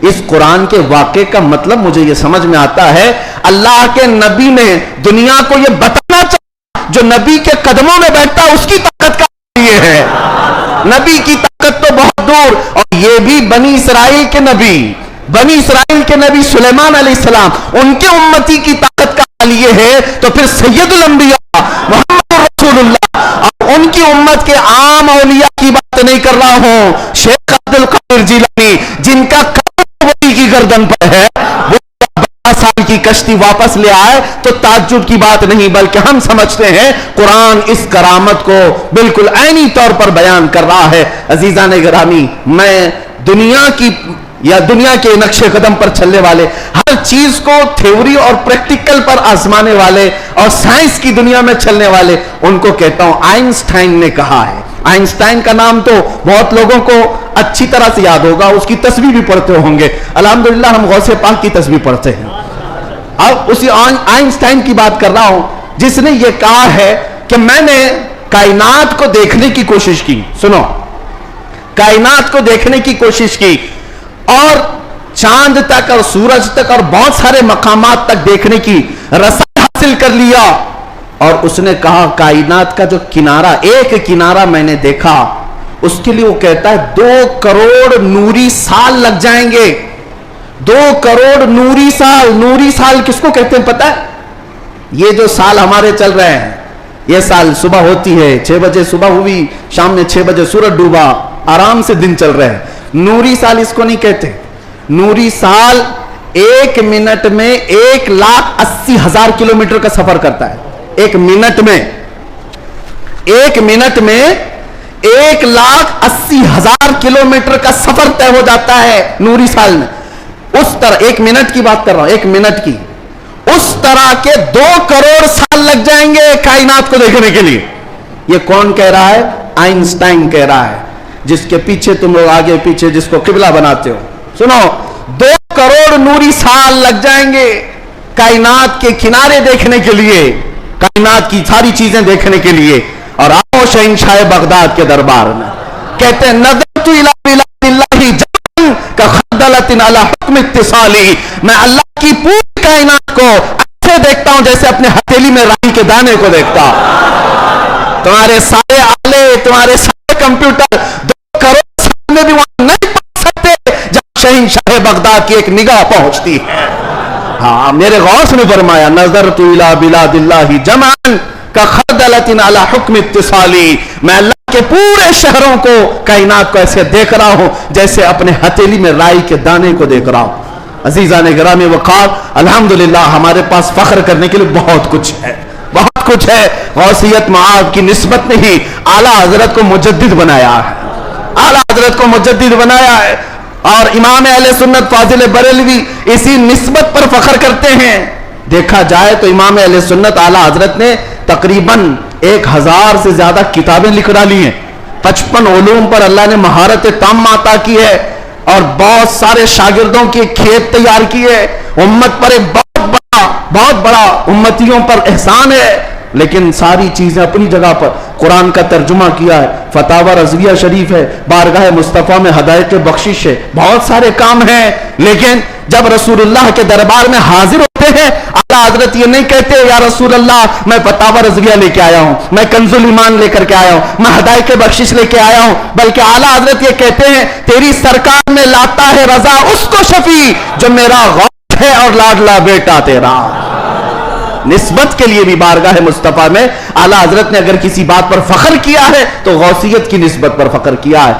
اس قرآن کے واقعے کا مطلب مجھے یہ سمجھ میں آتا ہے، اللہ کے نبی نے دنیا کو یہ بتانا چاہتا جو نبی کے قدموں میں بیٹھتا اس کی طاقت کا یہ ہے. نبی کی طاقت تو بہت دور. اور یہ بھی بنی اسرائیل کے نبی، بنی اسرائیل کے نبی سلیمان علیہ السلام، ان کے امتی کی طاقت کا حال یہ ہے تو پھر سید الانبیاء محمد رسول اللہ اور ان کی امت کے عام اولیاء کی بات نہیں کر رہا ہوں. شیخ عبد القادر جیلانی جن کا ولی کی گردن پر ہے، وہ کی کشتی واپس لے آئے تو تعجب کی بات نہیں، بلکہ ہم سمجھتے ہیں قرآن اس کرامت کو بالکل عینی طور پر بیان کر رہا ہے۔ عزیزان گرامی، میں دنیا کے نقش قدم پر چلنے والے، ہر چیز کو تھیوری اور پریکٹیکل پر آزمانے والے اور سائنس کی دنیا میں چلنے والے، ان کو کہتا ہوں آئنسٹائن نے کہا ہے۔ آئنسٹائن کا نام تو بہت لوگوں کو اچھی طرح سے یاد ہوگا، اس کی تسبیح بھی پڑھتے ہوں گے۔ الحمدللہ ہم غوث پاک کی تسبیح پڑھتے ہیں۔ اب اسی آئنسٹائن کی بات کر رہا ہوں جس نے یہ کہا ہے کہ میں نے کائنات کو دیکھنے کی کوشش کی، سنو، کائنات کو دیکھنے کی کوشش کی اور چاند تک اور سورج تک اور بہت سارے مقامات تک دیکھنے کی رسائی حاصل کر لیا، اور اس نے کہا کائنات کا جو کنارہ، ایک کنارہ میں نے دیکھا، اس کے لیے وہ کہتا ہے 2 کروڑ نوری سال لگ جائیں گے۔ 2 کروڑ نوری سال۔ نوری سال کس کو کہتے ہیں پتہ ہے؟ یہ جو سال ہمارے چل رہے ہیں، یہ سال صبح ہوتی ہے 6 بجے صبح ہوئی، شام میں 6 بجے سورج ڈوبا، آرام سے دن چل رہے ہیں۔ نوری سال اس کو نہیں کہتے۔ نوری سال 1 منٹ میں 1,80,000 کلومیٹر کا سفر کرتا ہے۔ 1 منٹ میں 1,80,000 کلومیٹر کا سفر طے ہو جاتا ہے نوری سال میں۔ اس طرح 1 منٹ کی بات کر رہا ہوں، 1 منٹ کی، اس طرح کے 2 کروڑ سال لگ جائیں گے کائنات کو دیکھنے کے لیے۔ یہ کون کہہ رہا ہے؟ آئنسٹائن کہہ رہا ہے، جس کے پیچھے تم لوگ آگے پیچھے جس کو قبلہ بناتے ہو۔ سنو، 2 کروڑ نوری سال لگ جائیں گے کائنات کے کنارے دیکھنے کے لیے، کائنات کی ساری چیزیں دیکھنے کے لیے۔ اور آؤ شہنشاہ بغداد کے دربار میں، کہتے ہیں نظرت الی بلاد اللہ جان کا خردلۃ علی حکم اتصالی، میں اللہ کی پوری کائنات کو ایسے دیکھتا ہوں جیسے اپنے ہتھیلی میں رائی کے دانے کو دیکھتا ہوں۔ تمہارے سارے آلے، تمہارے سارے کمپیوٹر 2 کروڑ سال میں بھی وہاں نہیں پہنچ سکتے جہاں شہنشاہ بغداد کی ایک نگاہ پہنچتی ہے۔ ہاں، میرے غوث نے فرمایا نظرت الی بلاد اللہ جمعا کا خردلۃ علی حکم اتصالی، میں اللہ کے پورے شہروں کو، کائنات کو ایسے دیکھ رہا ہوں جیسے اپنے ہتھیلی میں رائی کے دانے کو دیکھ رہا ہوں۔ عزیزان گرامی وقار، الحمدللہ ہمارے پاس فخر کرنے کے لیے بہت کچھ ہے، بہت کچھ ہے۔ غوثیت معاد کی نسبت نے ہی اعلیٰ حضرت کو مجدد بنایا ہے، اعلیٰ حضرت کو مجدد بنایا ہے، اور امام اہل سنت فاضل بریلوی اسی نسبت پر فخر کرتے ہیں۔ دیکھا جائے تو امام اہل سنت اعلیٰ حضرت نے تقریباً 1000 سے زیادہ کتابیں لکھ ڈالی ہیں، 55 علوم پر اللہ نے مہارت تام عطا کی ہے، اور بہت سارے شاگردوں کے کھیت تیار کیے۔ امت پر ایک بہت بڑا امتیوں پر احسان ہے، لیکن ساری چیزیں اپنی جگہ پر۔ قرآن کا ترجمہ کیا ہے، فتاوی رضویہ شریف ہے، بارگاہ مصطفیٰ میں ہدایت بخشش ہے، بہت سارے کام ہیں، لیکن جب رسول اللہ کے دربار میں حاضر ہوتے ہیں اعلیٰ حضرت یہ نہیں کہتے یا رسول اللہ میں فتاوی رضویہ لے کے آیا ہوں، میں کنز الایمان لے کر کے آیا ہوں، میں ہدایت بخشش لے کے آیا ہوں، بلکہ اعلیٰ حضرت یہ کہتے ہیں تیری سرکار میں لاتا ہے رضا اس کو شفیع جو میرا غوث ہے اور لاڈلا بیٹا تیرا۔ نسبت کے لیے بھی بارگاہ مصطفیٰ میں اعلیٰ حضرت نے اگر کسی بات پر فخر کیا ہے تو غوثیت کی نسبت پر فخر کیا ہے۔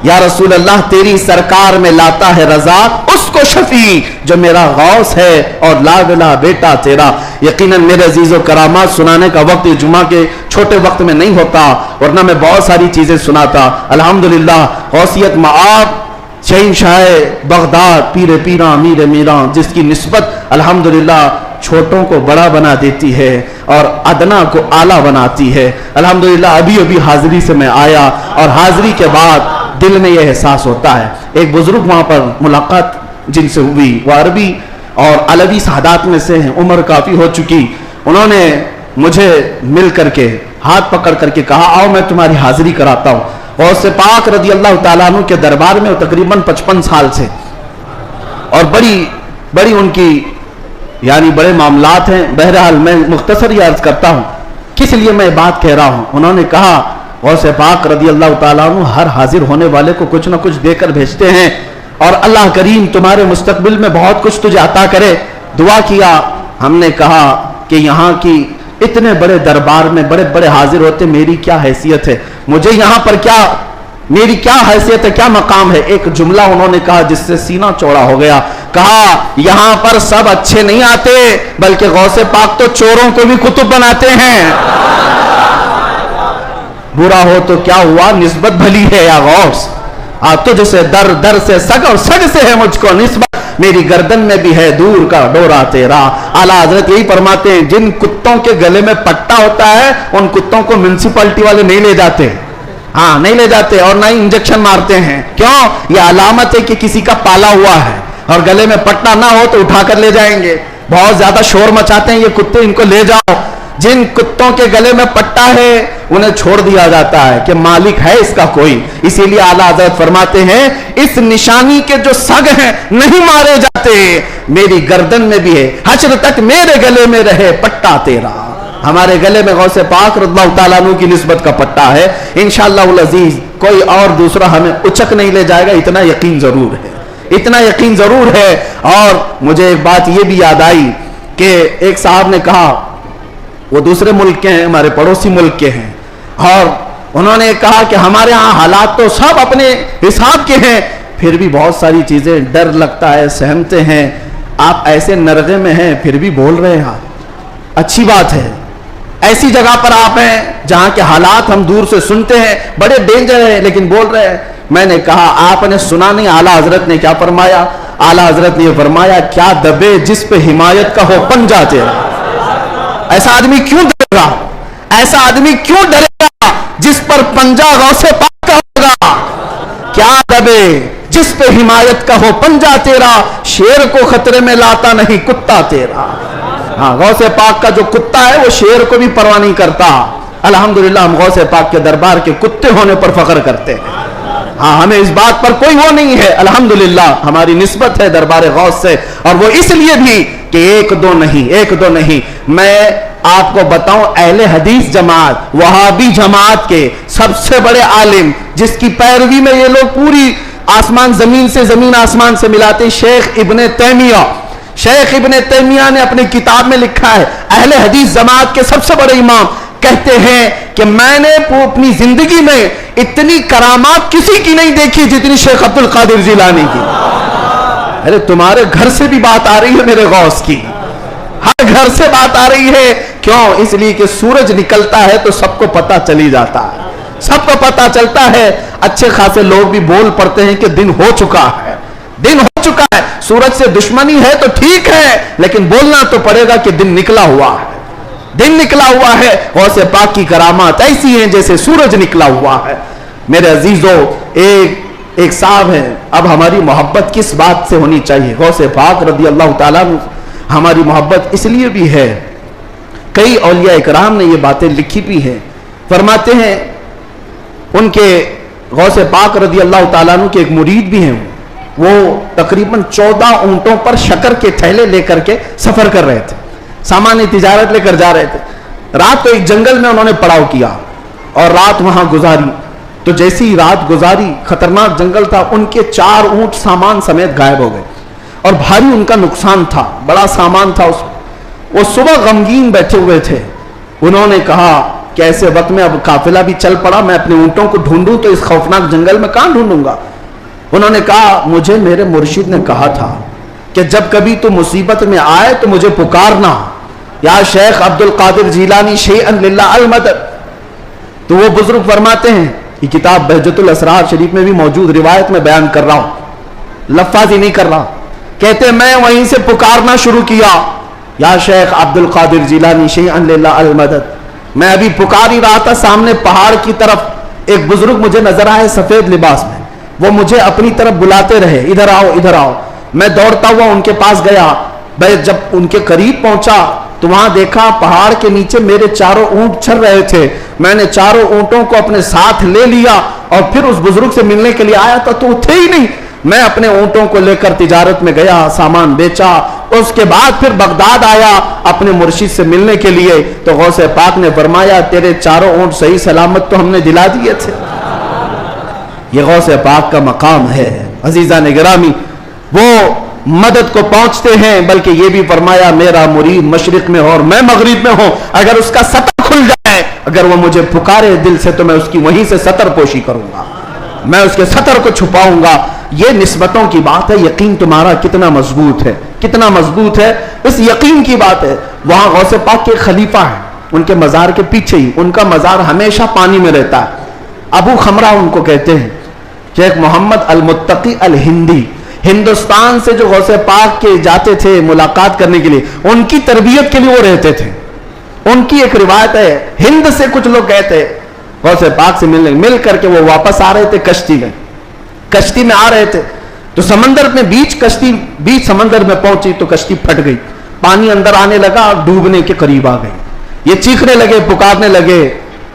یا رسول اللہ تیری سرکار میں لاتا ہے رضا اس کو شفیع جو میرا غوث ہے اور لاڈلا بیٹا تیرا۔ یقیناً میرے عزیز و کرامات سنانے کا وقت جمعہ کے چھوٹے وقت میں نہیں ہوتا، ورنہ میں بہت ساری چیزیں سناتا۔ الحمدللہ غوثیت معاد شہنشاہ بغداد پیر پیراں میر میراں، جس کی نسبت الحمدللہ چھوٹوں کو بڑا بنا دیتی ہے اور ادنا کو اعلیٰ بناتی ہے۔ الحمدللہ ابھی حاضری سے میں آیا، اور حاضری کے بعد دل میں یہ احساس ہوتا ہے۔ ایک بزرگ وہاں پر ملاقات جن سے ہوئی، وہ عربی اور علوی سادات میں سے ہیں، عمر کافی ہو چکی، انہوں نے مجھے مل کر کے ہاتھ پکڑ کر کے کہا آؤ میں تمہاری حاضری کراتا ہوں۔ غوث پاک رضی اللہ تعالیٰ عنہ کے دربار میں تقریباً 55 سال سے، اور بڑی ان کی یعنی بڑے معاملات ہیں۔ بہرحال میں مختصر یہ عرض کرتا ہوں کس لیے میں بات کہہ رہا ہوں۔ انہوں نے کہا غوث پاک رضی اللہ تعالیٰ عنہ ہر حاضر ہونے والے کو کچھ نہ کچھ دے کر بھیجتے ہیں، اور اللہ کریم تمہارے مستقبل میں بہت کچھ تجھے عطا کرے، دعا کیا۔ ہم نے کہا کہ یہاں کی اتنے بڑے دربار میں بڑے بڑے حاضر ہوتے، میری کیا حیثیت ہے، مجھے یہاں پر میری کیا حیثیت ہے، کیا مقام ہے۔ ایک جملہ انہوں نے کہا جس سے سینہ چوڑا ہو گیا، کہا یہاں پر سب اچھے نہیں آتے بلکہ غوث پاک تو چوروں کو بھی کتب بناتے ہیں. برا ہو تو کیا ہوا, نسبت بھلی ہے یا غوث, تجھ سے در در سے سگ اور سگ سے ہے مجھ کو نسبت, میری گردن میں بھی ہے دور کا ڈورا تیرا. اعلیٰ حضرت یہی فرماتے ہیں جن کتوں کے گلے میں پٹا ہوتا ہے ان کتوں کو میونسپلٹی والے نہیں لے جاتے, نہیں لے جاتے, اور نہ ہی انجیکشن مارتے ہیں. کیوں؟ یہ علامت ہے کہ کسی کا پالا ہوا ہے, اور گلے میں پٹا نہ ہو تو اٹھا کر لے جائیں گے. بہت زیادہ شور مچاتے ہیں یہ کتے, ان کو لے جاؤ. جن کتوں کے گلے میں پٹا ہے انہیں چھوڑ دیا جاتا ہے کہ مالک ہے اس کا کوئی. اسی لیے اعلیٰ حضرت فرماتے ہیں اس نشانی کے جو سگ ہیں نہیں مارے جاتے, میری گردن میں بھی ہے, حشر تک میرے گلے میں رہے پٹا تیرا. ہمارے گلے میں غوث پاک رضی اللہ تعالیٰ عنہ کی نسبت کا پٹا ہے. انشاءاللہ العزیز کوئی اور دوسرا ہمیں اچک نہیں لے جائے گا, اتنا یقین ضرور ہے, اتنا یقین ضرور ہے. اور مجھے ایک بات یہ بھی یاد آئی کہ ایک صاحب نے کہا, وہ دوسرے ملک کے ہیں, ہمارے پڑوسی ملک کے ہیں, اور انہوں نے کہا کہ ہمارے ہاں حالات تو سب اپنے حساب کے ہیں, پھر بھی بہت ساری چیزیں ڈر لگتا ہے, سہمتے ہیں. آپ ایسے نرغے میں ہیں پھر بھی بول رہے ہیں, اچھی بات ہے. ایسی جگہ پر آپ ہیں جہاں کے حالات ہم دور سے سنتے ہیں, بڑے ڈینجر ہیں, لیکن بول رہے ہیں. میں نے کہا آپ نے سنا نہیں اعلیٰ حضرت نے کیا فرمایا؟ اعلیٰ حضرت نے یہ فرمایا کیا دبے جس پہ حمایت کا ہو پنجہ تیرا. ایسا آدمی کیوں ڈرے گا, ایسا آدمی کیوں ڈرے گا جس پر پنجہ غوث پاک کا ہوگا. کیا دبے جس پہ حمایت کا ہو پنجہ تیرا, شیر کو خطرے میں لاتا نہیں کتا تیرا. غوث پاک کا جو کتا ہے وہ شیر کو بھی پرواہ نہیں کرتا. الحمدللہ ہم غوث پاک کے دربار کے کتے ہونے پر فخر کرتے ہیں. ہمیں اس بات پر کوئی وہ نہیں ہے, الحمدللہ ہماری نسبت ہے دربار غوث سے. اور وہ اس لیے بھی کہ ایک دو نہیں. میں آپ کو بتاؤں اہل حدیث جماعت وہابی جماعت کے سب سے بڑے عالم جس کی پیروی میں یہ لوگ پوری آسمان زمین سے زمین آسمان سے ملاتے, شیخ ابن تیمیہ. شیخ ابن تیمیہ نے اپنی کتاب میں لکھا ہے, اہل حدیث جماعت کے سب سے بڑے امام کہتے ہیں کہ میں نے اپنی زندگی میں اتنی کرامات کسی کی نہیں دیکھی جتنی شیخ عبد القادر جیلانی کی. ارے تمہارے گھر سے بھی بات آ رہی ہے میرے غوث کی, ہر گھر سے بات آ رہی ہے. کیوں؟ اس لیے کہ سورج نکلتا ہے تو سب کو پتا چلی جاتا ہے, سب کو پتا چلتا ہے. اچھے خاصے لوگ بھی بول پڑتے ہیں کہ دن ہو چکا ہے, دن ہو چکا ہے. سورج سے دشمنی ہے تو ٹھیک ہے, لیکن بولنا تو پڑے گا کہ دن نکلا ہوا ہے, دن نکلا ہوا ہے. غوث پاک کی کرامات ایسی ہیں جیسے سورج نکلا ہوا ہے. میرے عزیزو, ایک صاحب ہے. اب ہماری محبت کس بات سے ہونی چاہیے؟ غوث پاک رضی اللہ تعالیٰ عنہ ہماری محبت اس لیے بھی ہے, کئی اولیاء اکرام نے یہ باتیں لکھی بھی ہیں. فرماتے ہیں ان کے غوث پاک رضی اللہ تعالیٰ عنہ کے ایک مرید بھی ہیں, وہ تقریباً 14 اونٹوں پر شکر کے تھیلے لے کر کے سفر کر رہے تھے, سامان تجارت لے کر جا رہے تھے. رات تو ایک جنگل میں انہوں نے پڑاؤ کیا اور رات وہاں گزاری. تو جیسی رات گزاری, خطرناک جنگل تھا, ان کے 4 اونٹ سامان سمیت غائب ہو گئے اور بھاری ان کا نقصان تھا, بڑا سامان تھا اس میں. وہ صبح غمگین بیٹھے ہوئے تھے. انہوں نے کہا کہ ایسے وقت میں اب قافلہ بھی چل پڑا, میں اپنے اونٹوں کو ڈھونڈوں تو اس خوفناک جنگل میں کہاں ڈھونڈوں گا. انہوں نے کہا مجھے میرے مرشد نے کہا تھا کہ جب کبھی تو مصیبت میں آئے تو مجھے پکارنا, یا شیخ عبد القادر جیلانی شیئا للہ المدد. تو وہ بزرگ فرماتے ہیں, یہ کتاب بہجت الاسرار شریف میں بھی موجود, روایت میں بیان کر رہا ہوں, لفظ ہی نہیں کر رہا. کہتے میں وہیں سے پکارنا شروع کیا, یا شیخ عبد القادر جیلانی شیئا للہ المدد. میں ابھی پکار ہی رہا تھا, سامنے پہاڑ کی طرف ایک بزرگ مجھے نظر آئے سفید لباس میں. وہ مجھے اپنی طرف بلاتے رہے, ادھر آؤ ادھر آؤ. میں دوڑتا ہوا ان کے پاس گیا. جب ان کے قریب پہنچا تو وہاں دیکھا پہاڑ کے نیچے میرے 4 اونٹ چل رہے تھے. میں نے 4 اونٹوں کو اپنے ساتھ لے لیا اور پھر اس بزرگ سے ملنے کے لیے آیا تھا تو وہ تھے ہی نہیں. میں اپنے اونٹوں کو لے کر تجارت میں گیا, سامان بیچا. اس کے بعد پھر بغداد آیا اپنے مرشد سے ملنے کے لیے. تو غوث پاک نے فرمایا تیرے 4 اونٹ صحیح سلامت تو ہم نے دلا دیے تھے. یہ غوث پاک کا مقام ہے. عزیزان گرامی, وہ مدد کو پہنچتے ہیں, بلکہ یہ بھی فرمایا میرا مرید مشرق میں ہو اور میں مغرب میں ہوں, اگر اس کا سطر کھل جائے, اگر وہ مجھے پکارے دل سے تو میں اس کی وہیں سے سطر پوشی کروں گا. میں اس کے سطر کو چھپاؤں گا. یہ نسبتوں کی بات ہے. یقین تمہارا کتنا مضبوط ہے, کتنا مضبوط ہے, اس یقین کی بات ہے. وہاں غوث پاک کے خلیفہ ہیں, ان کے مزار کے پیچھے ہی, ان کا مزار ہمیشہ پانی میں رہتا ہے. ابو خمرہ ان کو کہتے ہیں. شیخ محمد المتقی الہندی, ہندوستان سے جو غوث پاک کے جاتے تھے ملاقات کرنے کے لیے, ان کی تربیت کے لیے وہ رہتے تھے. ان کی ایک روایت ہے, ہند سے کچھ لوگ گئے تھے غوث پاک سے ملنے, مل کر کے وہ واپس آ رہے تھے کشتی میں آ رہے تھے, تو سمندر میں کشتی بیچ سمندر میں پہنچی تو کشتی پھٹ گئی, پانی اندر آنے لگا اور ڈوبنے کے قریب آ گئی. یہ چیخنے لگے, پکارنے لگے,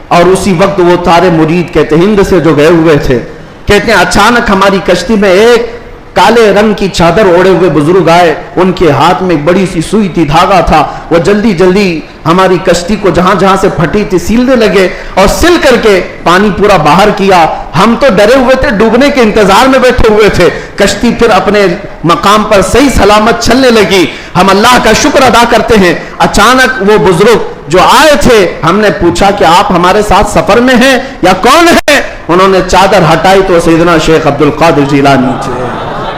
اور اسی وقت وہ سارے مرید کہتے, ہند سے جو گئے ہوئے تھے, کہتے ہیں اچانک ہماری کشتی میں ایک کالے رنگ کی چادر اوڑے ہوئے بزرگ آئے. ان کے ہاتھ میں بڑی سی سوئی تھی, دھاگا تھا. وہ جلدی جلدی ہماری کشتی کو جہاں جہاں سے پھٹی تھی سیلنے لگے, اور سل کر کے پانی پورا باہر کیا. ہم تو ڈرے ہوئے تھے, ڈوبنے کے انتظار میں بیٹھے ہوئے تھے. کشتی پھر اپنے مقام پر صحیح سلامت چلنے لگی. ہم اللہ کا شکر ادا کرتے ہیں. اچانک وہ بزرگ جو آئے تھے, ہم نے پوچھا کہ آپ ہمارے ساتھ سفر میں ہیں یا کون ہیں؟ انہوں نے چادر ہٹائی تو سیدنا شیخ عبد القادر جیلانی تھے.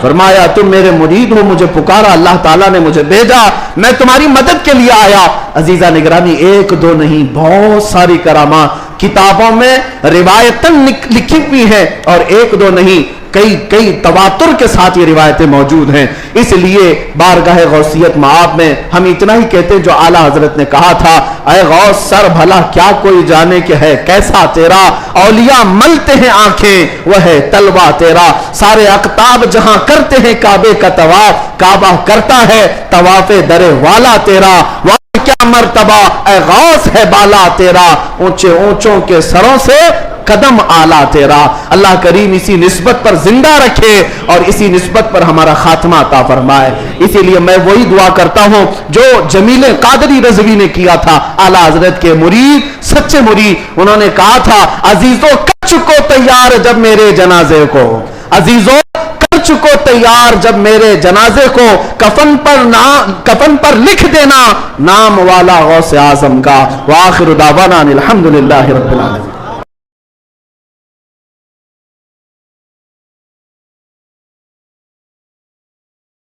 فرمایا تم میرے مرید ہو, مجھے پکارا, اللہ تعالیٰ نے مجھے بھیجا, میں تمہاری مدد کے لیے آیا. عزیزہ نگرانی, ایک دو نہیں, بہت ساری کرامات کتابوں میں روایتاً لکھی ہوئی ہیں, اور ایک دو نہیں, کئی تواتر کے ساتھ یہ روایتیں موجود ہیں. اس لیے بارگاہ غوثیت معاب میں ہم اتنا ہی کہتے ہیں جو اعلیٰ حضرت نے کہا تھا, اے غوث سر بھلا کیا کوئی جانے کہ ہے کیسا تیرا, اولیاء ملتے ہیں آنکھیں وہ ہے تلوا تیرا. سارے اقطاب جہاں کرتے ہیں کعبے کا طواف, کعبہ کرتا ہے طواف در والا تیرا. کیا مرتبہ اے غوث ہے بالا تیرا, اونچے اونچوں کے سروں سے قدم آلہ تیرا. اللہ کریم اسی نسبت پر زندہ رکھے اور اسی نسبت پر ہمارا خاتمہ عطا فرمائے. اسی لیے میں وہی دعا کرتا ہوں جو جمیل قادری رضوی نے کیا تھا, اعلیٰ حضرت کے مرید, سچے مرید. انہوں نے کہا تھا, عزیزو کر چکو تیار جب میرے جنازے کو, عزیزو کر چکو تیار جب میرے جنازے کو, کفن پر لکھ دینا نام والا غوث اعظم کا. وآخر دعوانا الحمدللہ رب العالمین.